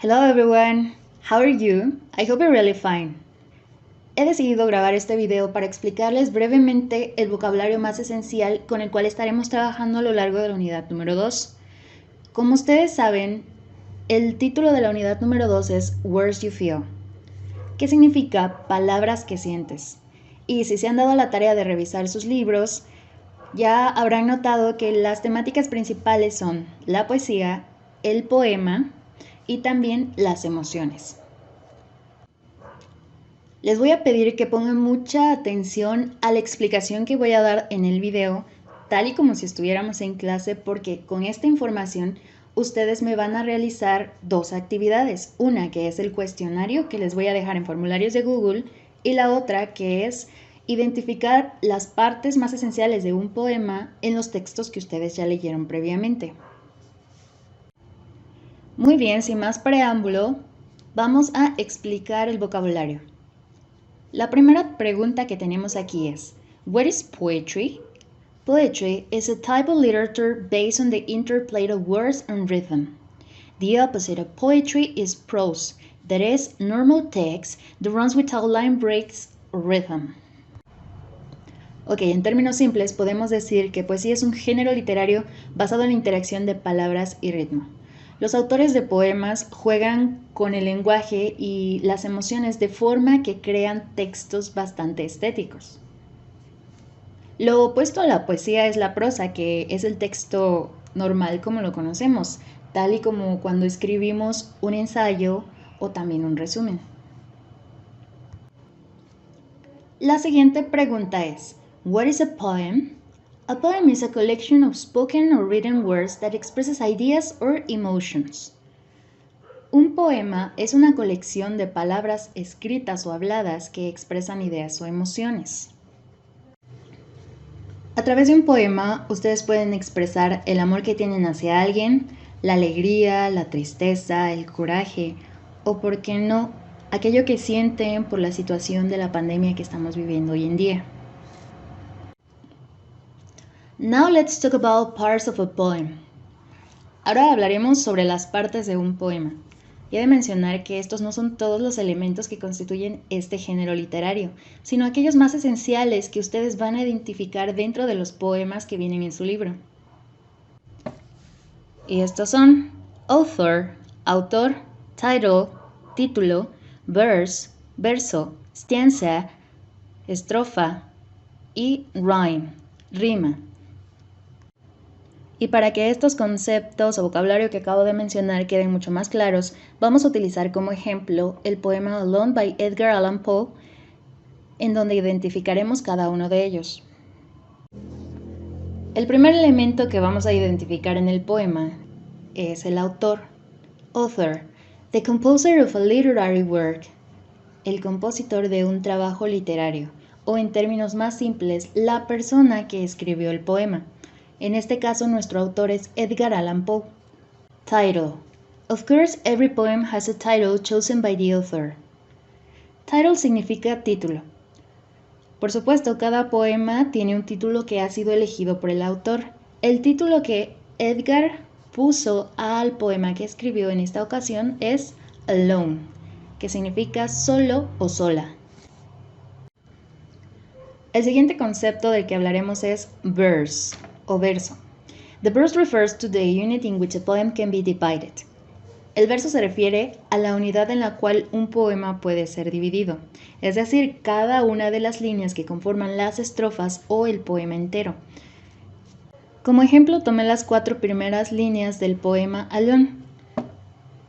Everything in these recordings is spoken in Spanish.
Hello everyone, how are you? I hope you're really fine. He decidido grabar este video para explicarles brevemente el vocabulario más esencial con el cual estaremos trabajando a lo largo de la unidad número 2. Como ustedes saben, el título de la unidad número 2 es Words You Feel, que significa palabras que sientes. Y si se han dado la tarea de revisar sus libros, ya habrán notado que las temáticas principales son la poesía, el poema y también las emociones. Les voy a pedir que pongan mucha atención a la explicación que voy a dar en el video, tal y como si estuviéramos en clase, porque con esta información ustedes me van a realizar dos actividades. Una que es el cuestionario que les voy a dejar en formularios de Google y la otra que es identificar las partes más esenciales de un poema en los textos que ustedes ya leyeron previamente. Muy bien, sin más preámbulo, vamos a explicar el vocabulario. La primera pregunta que tenemos aquí es, what is poetry? Poetry is a type of literature based on the interplay of words and rhythm. The opposite of poetry is prose, that is, normal text that runs without line breaks or rhythm. Ok, en términos simples podemos decir que poesía es un género literario basado en la interacción de palabras y ritmo. Los autores de poemas juegan con el lenguaje y las emociones de forma que crean textos bastante estéticos. Lo opuesto a la poesía es la prosa, que es el texto normal como lo conocemos, tal y como cuando escribimos un ensayo o también un resumen. La siguiente pregunta es, what is a poem? A poem is a collection of spoken or written words that expresses ideas or emotions. Un poema es una colección de palabras escritas o habladas que expresan ideas o emociones. A través de un poema, ustedes pueden expresar el amor que tienen hacia alguien, la alegría, la tristeza, el coraje, o por qué no, aquello que sienten por la situación de la pandemia que estamos viviendo hoy en día. Now let's talk about parts of a poem. Ahora hablaremos sobre las partes de un poema. Y he de mencionar que estos no son todos los elementos que constituyen este género literario, sino aquellos más esenciales que ustedes van a identificar dentro de los poemas que vienen en su libro. Y estos son author, autor, title, título, verse, verso, stanza, estrofa y rhyme, rima. Y para que estos conceptos o vocabulario que acabo de mencionar queden mucho más claros, vamos a utilizar como ejemplo el poema Alone by Edgar Allan Poe, en donde identificaremos cada uno de ellos. El primer elemento que vamos a identificar en el poema es el autor, author, the composer of a literary work, el compositor de un trabajo literario, o en términos más simples, la persona que escribió el poema. En este caso, nuestro autor es Edgar Allan Poe. Title. Of course, every poem has a title chosen by the author. Title significa título. Por supuesto, cada poema tiene un título que ha sido elegido por el autor. El título que Edgar puso al poema que escribió en esta ocasión es Alone, que significa solo o sola. El siguiente concepto del que hablaremos es verse o verso. The verse refers to the unit in which a poem can be divided. El verso se refiere a la unidad en la cual un poema puede ser dividido, es decir, cada una de las líneas que conforman las estrofas o el poema entero. Como ejemplo, tomé las 4 primeras líneas del poema Alone.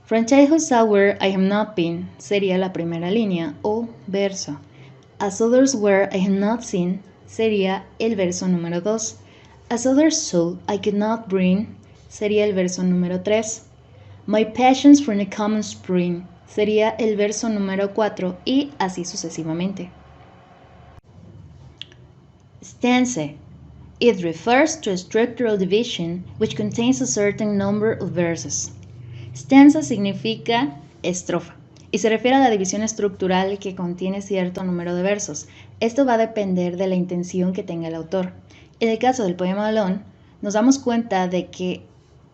From childhood sour I have not been sería la primera línea o verso. As others were I have not seen sería el verso número 2. As others soul I could not bring sería el verso número 3. My passions from a common spring sería el verso número 4 y así sucesivamente. Stanza. It refers to a structural division which contains a certain number of verses. Stanza significa estrofa y se refiere a la división estructural que contiene cierto número de versos. Esto va a depender de la intención que tenga el autor. En el caso del poema Alone, nos damos cuenta de que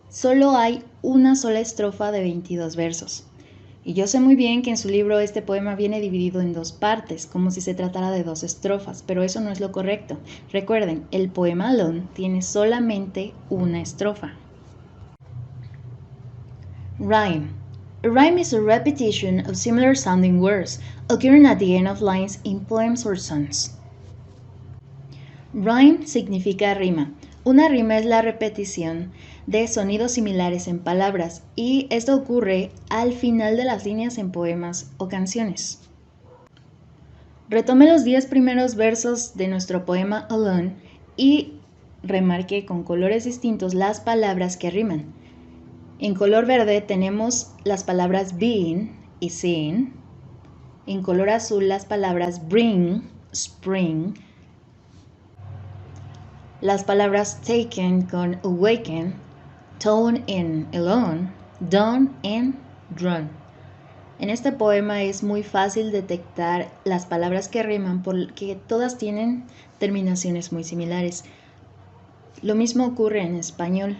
solo hay una sola estrofa de 22 versos. Y yo sé muy bien que en su libro este poema viene dividido en dos partes, como si se tratara de dos estrofas, pero eso no es lo correcto. Recuerden, el poema Alone tiene solamente una estrofa. Rhyme. A rhyme is a repetition of similar sounding words, occurring at the end of lines in poems or songs. Rhyme significa rima. Una rima es la repetición de sonidos similares en palabras y esto ocurre al final de las líneas en poemas o canciones. Retomé los 10 primeros versos de nuestro poema Alone y remarqué con colores distintos las palabras que riman. En color verde tenemos las palabras being y seeing. En color azul las palabras bring, spring. Las palabras taken con awaken, tone en alone, done en drawn. En este poema es muy fácil detectar las palabras que riman porque todas tienen terminaciones muy similares. Lo mismo ocurre en español.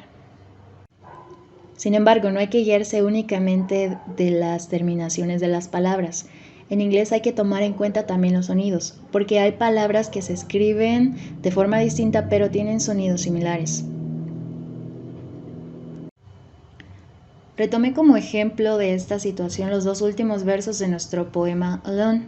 Sin embargo, no hay que guiarse únicamente de las terminaciones de las palabras. En inglés hay que tomar en cuenta también los sonidos, porque hay palabras que se escriben de forma distinta pero tienen sonidos similares. Retomé como ejemplo de esta situación los dos últimos versos de nuestro poema Alone.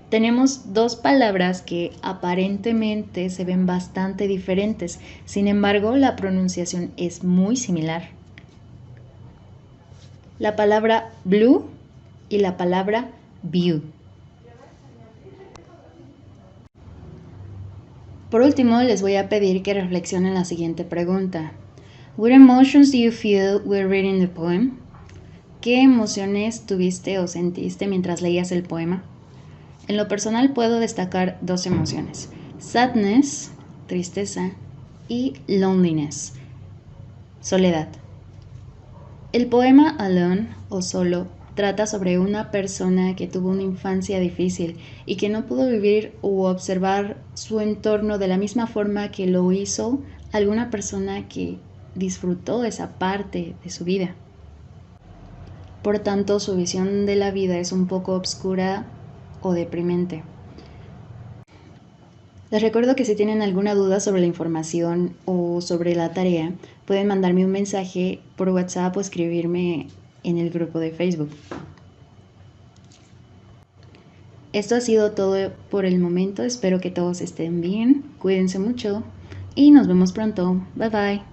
Tenemos dos palabras que aparentemente se ven bastante diferentes, sin embargo la pronunciación es muy similar. La palabra blue y la palabra view. Por último, les voy a pedir que reflexionen la siguiente pregunta. What emotions do you feel while reading the poem? ¿Qué emociones tuviste o sentiste mientras leías el poema? En lo personal puedo destacar dos emociones: sadness, tristeza, y loneliness, soledad. El poema Alone o Solo trata sobre una persona que tuvo una infancia difícil y que no pudo vivir o observar su entorno de la misma forma que lo hizo alguna persona que disfrutó esa parte de su vida. Por tanto, su visión de la vida es un poco oscura o deprimente. Les recuerdo que si tienen alguna duda sobre la información o sobre la tarea, pueden mandarme un mensaje por WhatsApp o escribirme en el grupo de Facebook. Esto ha sido todo por el momento, espero que todos estén bien, cuídense mucho y nos vemos pronto. Bye bye.